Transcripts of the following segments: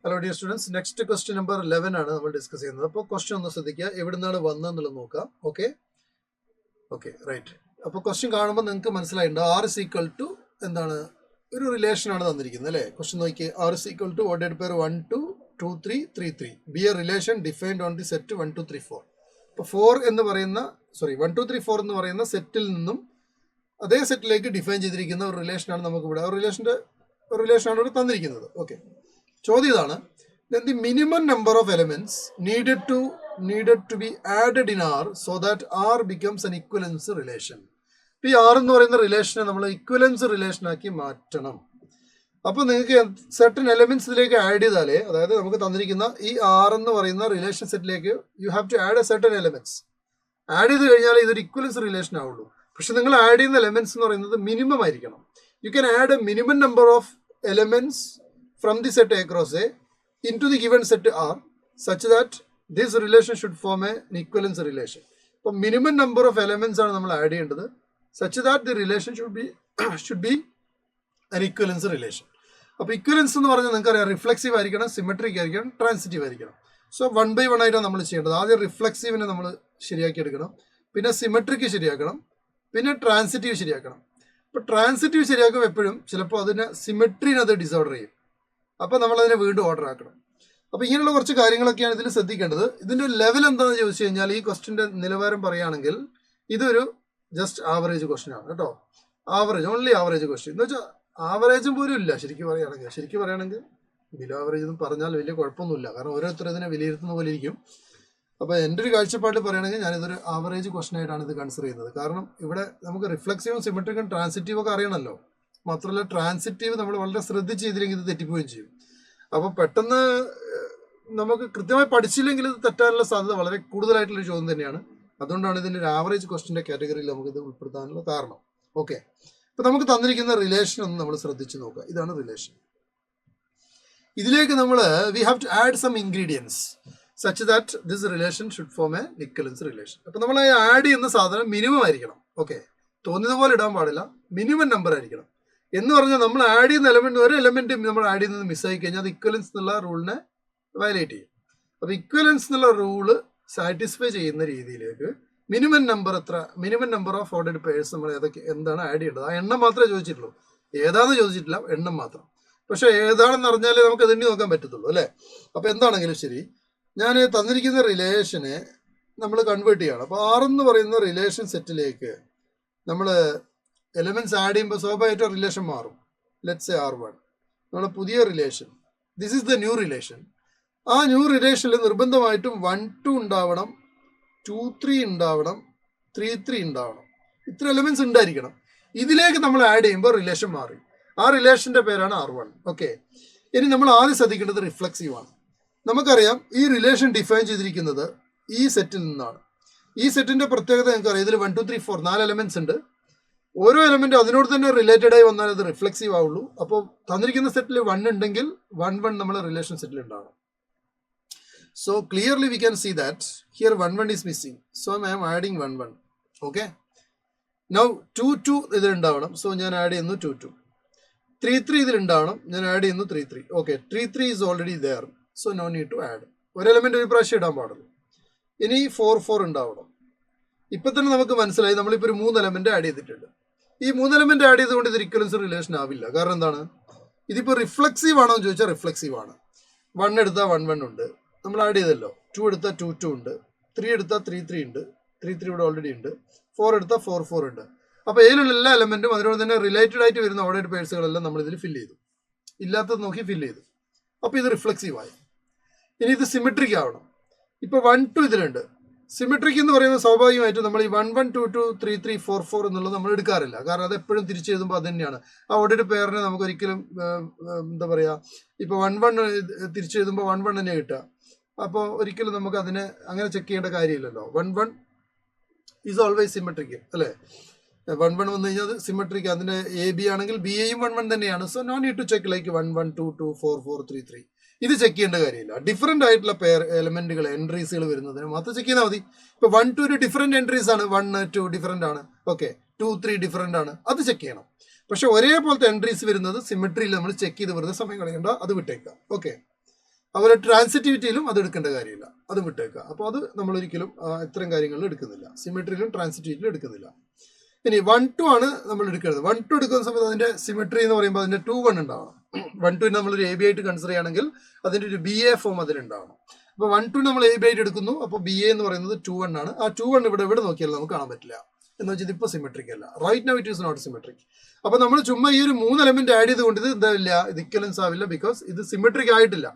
Hello dear students, next question number 11 ആണ് നമ്മൾ discuss ചെയ്യുന്നത്. അപ്പോൾ ക്വസ്റ്റ്യൻ ഒന്ന് ശ്രദ്ധിക്കുക, എവിടുന്നാണ് വന്നതെന്നുള്ളത് നോക്കാം. Okay right. അപ്പോൾ ക്വസ്റ്റ്യൻ കാണുമ്പോൾ നിങ്ങൾക്ക് മനസ്സിലായിട്ടുണ്ട് ആർ ഇസ് ഈക്വൽ ടു എന്താണ്, ഒരു റിലേഷൻ ആണ് തന്നിരിക്കുന്നത് അല്ലേ. ക്വസ്റ്റ്യൻ നോക്കി, R is equal to ordered pair 1 2 2 3 3 3 be a relation defined on the set 1 2 3 4. അപ്പോൾ 4 എന്ന് പറയുന്ന 1 2 3 4 എന്ന് പറയുന്ന സെറ്റിൽ നിന്നും അതേ സെറ്റിലേക്ക് ഡിഫൈൻ ചെയ്തിരിക്കുന്ന ഒരു റിലേഷനാണ് നമുക്ക് ഇവിടെ റിലേഷനാണ് ഇവിടെ തന്നിരിക്കുന്നത്. ഓക്കെ, ചോദ്യം ഇതാണ്, then the minimum number of elements needed to be added in R so that R becomes an equivalence relation. ഈ R എന്ന് പറയുന്ന റിലേഷനെ നമ്മൾ ഇക്വലൻസ് റിലേഷൻ ആക്കി മാറ്റണം. അപ്പോൾ നിങ്ങൾക്ക് സെർട്ടൻ എലമെന്റ്സ് ഇതിലേക്ക് ആഡ് ചെയ്താലേ, അതായത് നമുക്ക് തന്നിരിക്കുന്ന ഈ R എന്ന് പറയുന്ന റിലേഷൻ സെറ്റിലേക്ക് you have to add a certain elements. Add ചെയ്ത് കഴിഞ്ഞാൽ ഇതൊരു ഇക്വലൻസ് റിലേഷൻ ആവുള്ളൂ. പക്ഷെ നിങ്ങൾ ആഡ് ചെയ്യുന്ന എലമെന്റ്സ് എന്ന് പറയുന്നത് മിനിമം ആയിരിക്കണം. You can add A minimum number of elements from the set A cross A into the given set R such that this relation should form an equivalence relation. So minimum number of elements are നമ്മൾ add ചെയ്യേണ്ടത് such that the relation should be an equivalence relation. അപ്പോൾ ഇക്വലൻസ് എന്ന് പറഞ്ഞാൽ നിങ്ങൾക്കറിയാം, reflexive ആയിരിക്കണം, symmetric ആയിരിക്കണം, transitive ആയിരിക്കണം. So 1 by 1 ആയിട്ടാണ് നമ്മൾ ചെയ്യേണ്ടത്. ആദ്യം റിഫ്ലെക്സീവിനെ നമ്മൾ ശരിയാക്കി എടുക്കണം, പിന്നെ സിമെട്രിക് ശരിയാക്കണം, പിന്നെ ട്രാൻസിറ്റീവ് ശരിയാക്കണം. ഇപ്പോൾ ട്രാൻസിറ്റീവ് ശരിയാക്കുമ്പോൾ എപ്പോഴും ചിലപ്പോൾ അതിനെ സിമെട്രീനെ അത് ഡിസോർഡർ ചെയ്യും. അപ്പോൾ നമ്മളതിനെ വീണ്ടും ഓർഡർ ആക്കണം. അപ്പോൾ ഇങ്ങനെയുള്ള കുറച്ച് കാര്യങ്ങളൊക്കെയാണ് ഇതിൽ ശ്രദ്ധിക്കേണ്ടത്. ഇതിൻ്റെ ലെവൽ എന്താണെന്ന് ചോദിച്ചു കഴിഞ്ഞാൽ, ഈ ക്വസ്റ്റിൻ്റെ നിലവാരം പറയുകയാണെങ്കിൽ ഇതൊരു ജസ്റ്റ് ആവറേജ് ക്വസ്റ്റ്യൻ ആണ് കേട്ടോ. ഓൺലി ആവറേജ് ക്വസ്റ്റ്യൻ എന്ന് വെച്ചാൽ ആവറേജും പോലും ഇല്ല ശരിക്കും പറയുകയാണെങ്കിൽ ബിലോ ആവറേജ് എന്ന് പറഞ്ഞാൽ വലിയ കുഴപ്പമൊന്നുമില്ല, കാരണം ഓരോരുത്തരും ഇതിനെ വിലയിരുത്തുന്ന പോലെ ഇരിക്കും. അപ്പോൾ എൻ്റെ ഒരു കാഴ്ചപ്പാടിൽ പറയുകയാണെങ്കിൽ ഞാനിതൊരു ആവറേജ് ക്വസ്റ്റ്യൻ ആയിട്ടാണ് ഇത് കൺസിഡർ ചെയ്യുന്നത്. കാരണം ഇവിടെ നമുക്ക് റിഫ്ലെക്സീവും സിമെട്രിക്കും ട്രാൻസിറ്റീവും ഒക്കെ അറിയണമല്ലോ. മാത്രമല്ല ട്രാൻസിറ്റീവ് നമ്മൾ വളരെ ശ്രദ്ധിച്ച് ചെയ്തില്ലെങ്കിൽ ഇത് തെറ്റിപ്പോവുകയും ചെയ്യും. അപ്പോൾ പെട്ടെന്ന് നമുക്ക് കൃത്യമായി പഠിച്ചില്ലെങ്കിൽ ഇത് തെറ്റാനുള്ള സാധ്യത വളരെ കൂടുതലായിട്ടുള്ളൊരു ചോദ്യം തന്നെയാണ്. അതുകൊണ്ടാണ് ഇതിൻ്റെ ഒരു ആവറേജ് ക്വസ്റ്റിൻ്റെ കാറ്റഗറിയിൽ നമുക്കിത് ഉൾപ്പെടുത്താനുള്ള കാരണം. ഓക്കെ, അപ്പോൾ നമുക്ക് തന്നിരിക്കുന്ന റിലേഷൻ ഒന്ന് നമ്മൾ ശ്രദ്ധിച്ച് നോക്കുക. ഇതാണ് റിലേഷൻ. ഇതിലേക്ക് നമ്മൾ we have to add some ingredients such that this relation should form a equivalence relation. അപ്പോൾ നമ്മൾ ആഡ് ചെയ്യുന്ന സാധനം മിനിമം ആയിരിക്കണം. ഓക്കെ, തോന്നിയതുപോലെ ഇടാൻ പാടില്ല, മിനിമം നമ്പർ ആയിരിക്കണം. എന്ന് പറഞ്ഞാൽ നമ്മൾ ആഡ് ചെയ്യുന്ന എലമെന്റ്, ഒരു എലമെന്റ് നമ്മൾ ആഡ് ചെയ്യുന്നത് മിസ്സായി കഴിഞ്ഞാൽ അത് ഇക്വലൻസ് എന്നുള്ള റൂളിനെ വയലേറ്റ് ചെയ്യും. അപ്പോൾ ഇക്വലൻസ് എന്നുള്ള റൂള് സാറ്റിസ്ഫൈ ചെയ്യുന്ന രീതിയിലേക്ക് minimum number of ordered purse നമ്മൾ എന്താണ് ആഡ് ചെയ്യേണ്ടത്, ആ എണ്ണം മാത്രമേ ചോദിച്ചിട്ടുള്ളൂ, ഏതാണെന്ന് ചോദിച്ചിട്ടില്ല, എണ്ണം മാത്രം. പക്ഷെ ഏതാണെന്ന് അറിഞ്ഞാലേ നമുക്ക് അത് എണ്ണി നോക്കാൻ പറ്റത്തുള്ളൂ അല്ലേ. അപ്പോൾ എന്താണെങ്കിലും ശരി, ഞാൻ തന്നിരിക്കുന്ന റിലേഷനെ നമ്മൾ കൺവേർട്ട് ചെയ്യണം. അപ്പോൾ R എന്ന് പറയുന്ന റിലേഷൻ സെറ്റിലേക്ക് നമ്മൾ എലമെന്റ്സ് ആഡ് ചെയ്യുമ്പോൾ സ്വാഭാവികമായിട്ട് റിലേഷൻ മാറും. ലെറ്റ്സ് സേ R1, നമ്മളെ പുതിയ relation, this is the new relation. ആ ന്യൂ റിലേഷനിൽ നിർബന്ധമായിട്ടും 1 2 ഉണ്ടാവണം, 2 3 ഉണ്ടാവണം, 3 3 ഉണ്ടാവണം. ഇത്ര എലമെന്റ്സ് ഉണ്ടായിരിക്കണം. ഇതിലേക്ക് നമ്മൾ ആഡ് ചെയ്യുമ്പോൾ റിലേഷൻ മാറി. ആ റിലേഷന്റെ പേരാണ് R1. ഓക്കെ, ഇനി നമ്മൾ ആദ്യം ശ്രദ്ധിക്കേണ്ടത് റിഫ്ലെക്സീവ് ആണ്. നമുക്കറിയാം ഈ റിലേഷൻ ഡിഫൈൻ ചെയ്തിരിക്കുന്നത് ഈ സെറ്റിൽ നിന്നാണ്. ഈ സെറ്റിന്റെ പ്രത്യേകത നിങ്ങൾക്കറിയാം, ഇതിൽ 1 2 3 4 4 എലമെന്റ്സ് ഉണ്ട്. ഓരോ എലമെന്റും അതിനോട് തന്നെ റിലേറ്റഡ് ആയി വന്നാൽ അത് റിഫ്ലെക്സീവ് ആവുള്ളൂ. അപ്പോൾ തന്നിരിക്കുന്ന സെറ്റിൽ 1 ഉണ്ടെങ്കിൽ 1 1 നമ്മളെ റിലേഷൻ സെറ്റിൽ ഉണ്ടാവണം. So clearly we can see that here 1 1 is missing. So I am adding 1 1. Okay, now 2 2 ഇതിൽ ഉണ്ടാവണം. സോ ഞാൻ ആഡ് ചെയ്യുന്നു 2 2. 3 3 ഇതിൽ ഉണ്ടാവണം. ഞാൻ ആഡ് ചെയ്യുന്നു 3 3. Okay, 3 3 is already there. So no need to add. ഒരു എലമെന്റ് ഒരു പ്രാവശ്യം ഇടാൻ പാടുള്ളൂ. ഇനി 4 4 ഉണ്ടാവണം. ഇപ്പം തന്നെ നമുക്ക് മനസ്സിലായി നമ്മളിപ്പോൾ ഒരു 3 എലമെന്റ് ആഡ് ചെയ്തിട്ടുണ്ട്. ഈ 3 എലമെന്റ് ആഡ് ചെയ്തുകൊണ്ട് ഇത് ഇക്വലൻസ് റിലേഷൻ ആവില്ല. കാരണം എന്താണ്, ഇതിപ്പോൾ റിഫ്ലെക്സീവ് ആണോ എന്ന് ചോദിച്ചാൽ റിഫ്ലെക്സീവ് ആണ്. 1 എടുത്താൽ 1 1 ഉണ്ട്, നമ്മൾ ആഡ് ചെയ്തല്ലോ. 2 എടുത്താൽ 2 2 ഉണ്ട്, 3 എടുത്താൽ 3 3 ഉണ്ട്, 3 3 ഇവിടെ ഓൾറെഡി ഉണ്ട്, 4 എടുത്താൽ 4 4 ഉണ്ട്. അപ്പോൾ ഇതിലുള്ള എല്ലാ എലമെന്റും അതിനോട് തന്നെ റിലേറ്റഡ് ആയിട്ട് വരുന്ന ഓർഡേഡ് പേഴ്സുകളെല്ലാം നമ്മൾ ഇതിൽ ഫില്ല് ചെയ്തു, ഇല്ലാത്തത് നോക്കി ഫില്ല് ചെയ്തു. അപ്പോൾ ഇത് റിഫ്ലെക്സീവ് ആയി. ഇനി ഇത് സിമെട്രിക് ആവണം. ഇപ്പോൾ 1 2 ഇതിലുണ്ട്. സിമെട്രിക് എന്ന് പറയുന്നത് സ്വാഭാവികമായിട്ടും നമ്മൾ ഈ 1 1 2 2 3 3 4 4 എന്നുള്ളത് നമ്മൾ എടുക്കാറില്ല. കാരണം അത് എപ്പോഴും തിരിച്ചു എഴുതുമ്പോൾ അത് തന്നെയാണ്. ആ ഓർഡേഡ് പെയറിനെ നമുക്ക് ഒരിക്കലും എന്താ പറയുക, ഇപ്പോൾ 1 1 തിരിച്ചു എഴുതുമ്പോൾ 1 1 തന്നെ കിട്ടുക. അപ്പോൾ ഒരിക്കലും നമുക്ക് അതിനെ അങ്ങനെ ചെക്ക് ചെയ്യേണ്ട കാര്യമില്ലല്ലോ. 1 1 ഈസ് ഓൾവേസ് സിമെട്രിക് അല്ലേ. 1 1 വന്നു കഴിഞ്ഞാൽ അത് സിമെട്രിക്. അതിൻ്റെ AB ആണെങ്കിൽ BAയും 1 1 തന്നെയാണ്. So no need to check like 1 1 2 2 4 4 3 3. ഇത് ചെക്ക് ചെയ്യേണ്ട കാര്യമില്ല. ഡിഫറെന്റ് ആയിട്ടുള്ള പെയർ എലമെന്റുകൾ എൻട്രീസുകൾ വരുന്നതിന് മാത്രം ചെക്ക് ചെയ്താൽ മതി. ഇപ്പോൾ 1 2 ഒരു ഡിഫറെന്റ് എൻട്രീസ് ആണ്, 1 2 ഡിഫറെന്റ് ആണ്. ഓക്കെ, 2 3 ഡിഫറെന്റ് ആണ്, അത് ചെക്ക് ചെയ്യണം. പക്ഷെ ഒരേപോലത്തെ എൻട്രീസ് വരുന്നത് സിമെട്രിയിൽ നമ്മൾ ചെക്ക് ചെയ്ത് വെറുതെ സമയം കളയണ്ട, അത് വിട്ടേക്കാം. ഓക്കെ, അതുപോലെ ട്രാൻസിറ്റിവിറ്റിയിലും അത് എടുക്കേണ്ട കാര്യമില്ല, അത് വിട്ടേക്കുക. അപ്പോൾ അത് നമ്മൾ ഒരിക്കലും ഇത്തരം കാര്യങ്ങളിൽ എടുക്കുന്നില്ല, സിമെട്രിയിലും ട്രാൻസിറ്റിവിറ്റിയിലും എടുക്കുന്നില്ല. ഇനി 1-2 ആണ് നമ്മൾ എടുക്കുന്നത്. 1-2 എടുക്കുന്ന സമയത്ത് അതിന്റെ സിമെട്രി എന്ന് പറയുമ്പോൾ അതിന്റെ 2-1 ഉണ്ടാവണം. 1-2 നമ്മളൊരു AB ആയിട്ട് കൺസിഡർ ചെയ്യുകയാണെങ്കിൽ അതിന്റെ ഒരു BA ഫോം അതിലുണ്ടാവണം. അപ്പോൾ 1-2 നമ്മൾ AB ആയിട്ട് എടുക്കുന്നു, അപ്പോൾ BA എന്ന് പറയുന്നത് 2-1 ആണ്. ആ 2-1 ഇവിടെ നോക്കിയാൽ നമുക്ക് കാണാൻ പറ്റില്ല, എന്ന് വെച്ചാൽ ഇതിപ്പോൾ സിമെട്രിക് അല്ല. Right now it is not symmetric. അപ്പോൾ നമ്മൾ ചുമ്മാ ഈ ഒരു 3 എലമെന്റ് ആഡ് ചെയ്തുകൊണ്ട് ഇത് എന്താവില്ല, ഇത് ഇക്വലൻസ് ആവില്ല, ബിക്കോസ് ഇത് സിമെട്രിക് ആയിട്ടില്ല.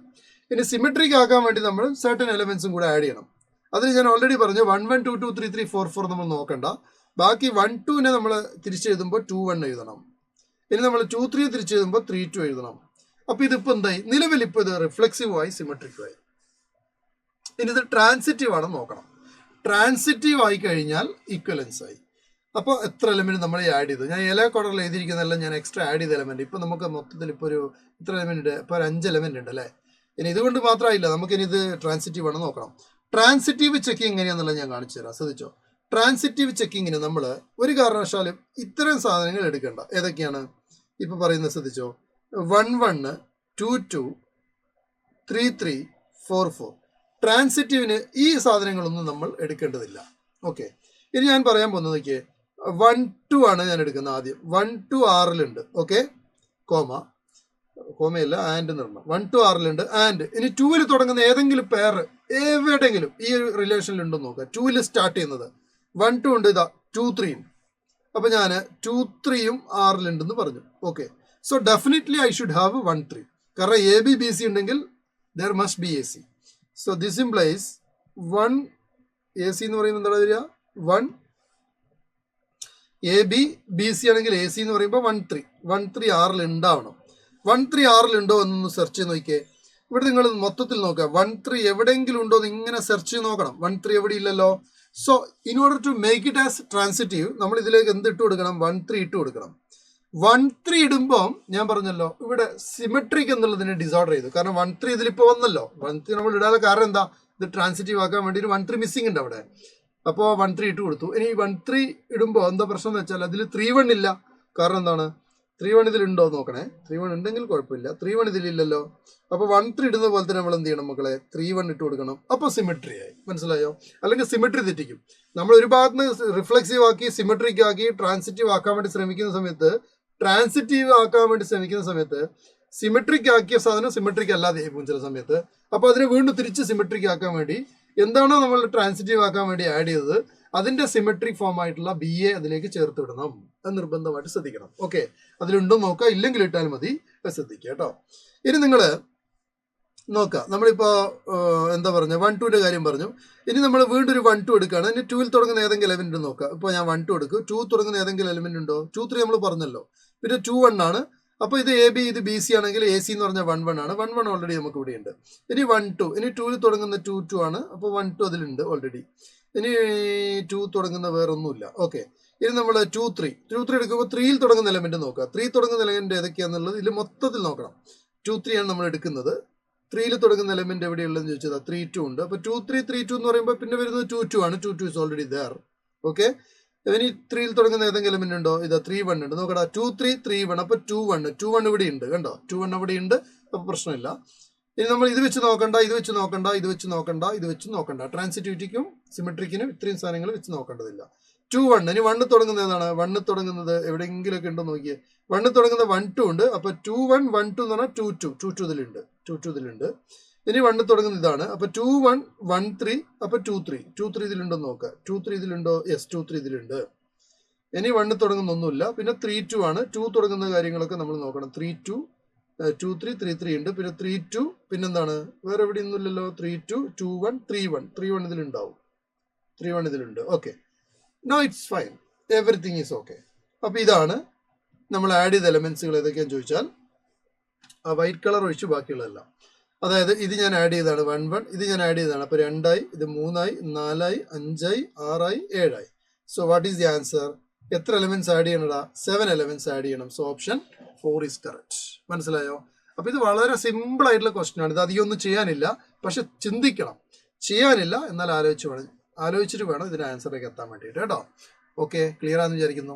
ഇനി സിമെട്രിക് ആക്കാൻ വേണ്ടി നമ്മൾ സർട്ടൻ എലമെന്റ്സും കൂടെ ആഡ് ചെയ്യണം. അതിന് ഞാൻ ഓൾറെഡി പറഞ്ഞു 1 1 2 2 3 3 4 4 നമ്മൾ നോക്കണ്ട. ബാക്കി 1-2നെ നമ്മൾ തിരിച്ചെഴുതുമ്പോൾ 2-1 എഴുതണം. ഇനി നമ്മൾ 2-3 തിരിച്ചെഴുതുമ്പോൾ 3-2 എഴുതണം. അപ്പോൾ ഇതിപ്പോൾ എന്തായി, നിലവിൽ ഇപ്പോൾ ഇത് റിഫ്ലെക്സീവ് ആയി, സിമെട്രിക് ആയി. ഇനി ഇത് ട്രാൻസിറ്റീവ് ആണെന്ന് നോക്കണം. ട്രാൻസിറ്റീവ് ആയി കഴിഞ്ഞാൽ ഈക്വലൻസ് ആയി. അപ്പോൾ എത്ര എലമെന്റ് നമ്മൾ ആഡ് ചെയ്തു? ഞാൻ ഇല കോഡറിൽ എഴുതിയിരിക്കുന്നതെല്ലാം ഞാൻ എക്സ്ട്രാ ആഡ് ചെയ്ത എലമെന്റ്. ഇപ്പൊ നമുക്ക് മൊത്തത്തിൽ ഇപ്പോൾ ഒരു ഇത്ര എലമെന്റ് ഉണ്ട്, ഇപ്പോൾ ഒരു 5 എലമെന്റ് ഉണ്ട് അല്ലേ. ഇനി ഇതുകൊണ്ട് മാത്രമായില്ല, നമുക്കിനി ഇത് ട്രാൻസിറ്റീവ് ആണെന്ന് നോക്കണം. ട്രാൻസിറ്റീവ് ചെക്കിങ് എങ്ങനെയാണെന്നുള്ളത് ഞാൻ കാണിച്ചു തരാം, ശ്രദ്ധിച്ചോ. ട്രാൻസിറ്റീവ് ചെക്കിങ്ങിന് നമ്മൾ ഒരു കാരണവശാലും ഇത്തരം സാധനങ്ങൾ എടുക്കേണ്ട. ഏതൊക്കെയാണ് ഇപ്പൊ പറയുന്നത് ശ്രദ്ധിച്ചോ. 1 1 2 2 3 3 4 4. ട്രാൻസിറ്റീവിന് ഈ സാധനങ്ങളൊന്നും നമ്മൾ എടുക്കേണ്ടതില്ല. ഓക്കെ, ഇനി ഞാൻ പറയാൻ പോകുന്നത് 1-2 ആണ് ഞാൻ എടുക്കുന്നത്. ആദ്യം 1-2 R-ലുണ്ട്. ഓക്കെ, കോമയല്ല, ആൻഡ് എന്ന് പറഞ്ഞു. 1-2 R-ലുണ്ട്, ആൻഡ് ഇനി 2-ൽ തുടങ്ങുന്ന ഏതെങ്കിലും പെയർ എവിടെയെങ്കിലും ഈ ഒരു റിലേഷനിൽ ഉണ്ടോ നോക്കുക. 2-ൽ സ്റ്റാർട്ട് ചെയ്യുന്നത് 1-2 ഉണ്ട്, ഇതാ 2-3. അപ്പൊ ഞാൻ 2-3യും R-ലുണ്ടെന്ന് പറഞ്ഞു. Okay, so definitely I should have 1-3. കാരണം AB BC ഉണ്ടെങ്കിൽ there must be AC. So this implies 1 AC എന്ന് പറയുമ്പോൾ എന്താണ് വരിക, 1 AB BC ആണെങ്കിൽ AC എന്ന് പറയുമ്പോൾ 1-3 R-ൽ ഉണ്ടാവണം. 1-3 R-ൽ ഉണ്ടോ എന്നൊന്ന് സെർച്ച് ചെയ്ത് നോക്കിയേ. ഇവിടെ നിങ്ങൾ മൊത്തത്തിൽ നോക്കുക, 1-3 എവിടെയെങ്കിലും ഉണ്ടോ എന്ന് ഇങ്ങനെ സെർച്ച് ചെയ്ത് നോക്കണം. 1-3 എവിടെ ഇല്ലല്ലോ. So in order to make it as transitive നമ്മൾ ഇതിലേക്ക് എന്ത് ഇട്ട് കൊടുക്കണം, 1-3 ഇട്ട് കൊടുക്കണം. 1-3 ഇടുമ്പോൾ ഞാൻ പറഞ്ഞല്ലോ ഇവിടെ സിമെട്രിക് എന്നുള്ളതിനെ ഡിസോർഡർ ചെയ്തു. കാരണം 1-3 ഇതിലിപ്പോൾ വന്നല്ലോ. 1-3 നമ്മൾ ഇടാതെ കാരണം എന്താ, ഇത് ട്രാൻസിറ്റീവ് ആക്കാൻ വേണ്ടി ഒരു 1-3 മിസ്സിംഗ് ഉണ്ട് അവിടെ. അപ്പോൾ 1-3 ഇട്ട് കൊടുത്തു. ഇനി 1-3 ഇടുമ്പോൾ എന്താ പ്രശ്നം എന്ന് വെച്ചാൽ അതിൽ 3-1 ഇല്ല. കാരണം എന്താണ്, 3-1 ഇതിലുണ്ടോ നോക്കണേ. 3-1 ഉണ്ടെങ്കിൽ കുഴപ്പമില്ല, 3-1 ഇതിലില്ലല്ലോ. അപ്പോൾ 1-3 ഇടുന്ന പോലെ തന്നെ നമ്മൾ എന്ത് ചെയ്യണം മക്കളെ, 3-1 ഇട്ട് കൊടുക്കണം. അപ്പോൾ സിമെട്രി ആയി, മനസ്സിലായോ. അല്ലെങ്കിൽ സിമെട്രി തെറ്റിക്കും. നമ്മൾ ഒരു ഭാഗത്ത് നിന്ന് റിഫ്ലെക്സീവ് ആക്കി സിമെട്രിക് ആക്കി ട്രാൻസിറ്റീവ് ആക്കാൻ വേണ്ടി ശ്രമിക്കുന്ന സമയത്ത്, സിമെട്രിക് ആക്കിയ സാധനം സിമെട്രിക് അല്ലാതെ പോകും ചില സമയത്ത്. അപ്പോൾ അതിനെ വീണ്ടും തിരിച്ച് സിമെട്രിക് ആക്കാൻ വേണ്ടി എന്താണോ നമ്മൾ ട്രാൻസിറ്റീവ് ആക്കാൻ വേണ്ടി ആഡ് ചെയ്തത് അതിന്റെ സിമെട്രിക് ഫോം ആയിട്ടുള്ള BA അതിലേക്ക് ചേർത്ത് വിടണം. അത് നിർബന്ധമായിട്ട് ശ്രദ്ധിക്കണം. ഓക്കെ, അതിലുണ്ടോ നോക്കുക, ഇല്ലെങ്കിൽ ഇട്ടാൽ മതി, ശ്രദ്ധിക്കുക കേട്ടോ. ഇനി നിങ്ങൾ നോക്കുക, നമ്മളിപ്പോ എന്താ പറഞ്ഞ 1-2ന്റെ കാര്യം പറഞ്ഞു. ഇനി നമ്മൾ വീണ്ടും ഒരു 1-2 എടുക്കുകയാണ്. ഇനി 2-ൽ തുടങ്ങുന്ന ഏതെങ്കിലും എലമെന്റ് നോക്കുക. ഇപ്പോൾ ഞാൻ 1-2 എടുക്കും. 2 തുടങ്ങുന്ന ഏതെങ്കിലും എലമെന്റ് ഉണ്ടോ. 2-3 നമ്മൾ പറഞ്ഞല്ലോ. പിന്നെ 2-1 ആണ്. അപ്പോൾ ഇത് AB ഇത് BC ആണെങ്കിൽ AC എന്ന് പറഞ്ഞാൽ 1-1 ആണ്. 1-1 ഓൾറെഡി നമുക്ക് ഇവിടെ ഉണ്ട്. ഇനി 1-2, ഇനി 2-ൽ തുടങ്ങുന്ന 2-2 ആണ്. അപ്പോൾ 1-2 അതിലുണ്ട് ഓൾറെഡി. ഇനി 2 തുടങ്ങുന്ന വേറൊന്നുമില്ല. ഓക്കെ, ഇനി നമ്മൾ 2-3 എടുക്കുമ്പോൾ 3-ൽ തുടങ്ങുന്ന എലമെന്റ് നോക്കുക. 3 തുടങ്ങുന്ന എലമെന്റ് ഏതൊക്കെയാണെന്നുള്ളത് ഇതിൽ മൊത്തത്തിൽ നോക്കണം. 2-3 ആണ് നമ്മൾ എടുക്കുന്നത്. 3-ൽ തുടങ്ങുന്ന എലമെന്റ് എവിടെയുള്ളതെന്ന് ചോദിച്ചത് 3-2 ഉണ്ട്. അപ്പോൾ 2-3 3-2 എന്ന് പറയുമ്പോൾ പിന്നെ വരുന്നത് 2-2 ആണ്. 2-2 ഇസ് ഓൾറെഡി ദർ. ഓക്കെ, ഇനി 3-ൽ തുടങ്ങുന്ന ഏതെങ്കിലും എലമെന്റ് ഉണ്ടോ, ഇതാ 3-1 ഉണ്ട്. നോക്കടാ, 2-3 3-1. അപ്പോൾ 2-1 ഇവിടെ ഉണ്ട്, കണ്ടോ, 2-1 അവിടെ ഉണ്ട്. അപ്പോൾ പ്രശ്നമില്ല. ഇനി നമ്മൾ ഇത് വെച്ച് നോക്കണ്ട, ഇത് വെച്ച് നോക്കണ്ട, ഇത് വെച്ച് നോക്കണ്ട, ഇത് വെച്ച് നോക്കണ്ട. ട്രാൻസിറ്റിവിറ്റിക്കും സിമെട്രിക്കിനും ഇത്രയും സാധനങ്ങൾ വെച്ച് നോക്കേണ്ടതില്ല. 2-1, ഇനി 1 തുടങ്ങുന്നത് ഏതാണ്, 1 തുടങ്ങുന്നത് എവിടെയെങ്കിലുമൊക്കെ ഉണ്ടോ നോക്കിയേ. 1 തുടങ്ങുന്നത് 1-2 ഉണ്ട്. അപ്പോൾ 2-1 1-2 എന്ന് പറഞ്ഞാൽ 2-2 ഇതിലുണ്ട്. ഇനി 1 തുടങ്ങുന്ന ഇതാണ്. അപ്പോൾ 2-1 1-3. അപ്പോൾ 2-3 ഇതിലുണ്ടോ നോക്കുക. 2-3 ഇതിലുണ്ടോ, യെസ് 2-3 ഇതിലുണ്ട്. ഇനി 1 തുടങ്ങുന്ന ഒന്നുമില്ല. പിന്നെ 3-2 ആണ്. 2 തുടങ്ങുന്ന കാര്യങ്ങളൊക്കെ നമ്മൾ നോക്കണം. 3-2 2-3 3-3 ഉണ്ട്. പിന്നെ 3-2 പിന്നെന്താണ്, വേറെ എവിടെ ഒന്നുമില്ലല്ലോ. 3-2 2-1 3-1 ഇതിലുണ്ടാവും. 3-1 ഇതിലുണ്ട്. Okay, no it's fine, everything is okay. അപ്പോൾ ഇതാണ് നമ്മൾ ആഡ് ചെയ്ത എലമെന്റ്സുകൾ. ഏതൊക്കെയാണെന്ന് ചോദിച്ചാൽ ആ വൈറ്റ് കളർ ഒഴിച്ച് ബാക്കിയുള്ളതെല്ലാം. അതായത് ഇത് ഞാൻ ആഡ് ചെയ്തതാണ് 1-1, ഇത് ഞാൻ ആഡ് ചെയ്തതാണ്. അപ്പോൾ 2 ആയി, ഇത് 3 ആയി, 4 ആയി, 5 ആയി, 6 ആയി, 7 ആയി. So what is the answer? എത്ര എലമെന്റ്സ് ആഡ് ചെയ്യണടാ? 7 എലമെന്റ്സ് ആഡ് ചെയ്യണം. So option 4 is correct. മനസ്സിലായോ? അപ്പോൾ ഇത് വളരെ സിമ്പിൾ ആയിട്ടുള്ള ക്വസ്റ്റ്യൻ ആണ്. ഇത് അധികം ഒന്നും ചെയ്യാനില്ല, പക്ഷെ ചിന്തിക്കണം. ചെയ്യാനില്ല, എന്നാൽ ആലോചിച്ചിട്ട് വേണം ഇതിന് ആൻസറിലേക്ക് എത്താൻ വേണ്ടിയിട്ട് കേട്ടോ. ഓക്കെ, ക്ലിയർ ആണെന്ന് വിചാരിക്കുന്നു.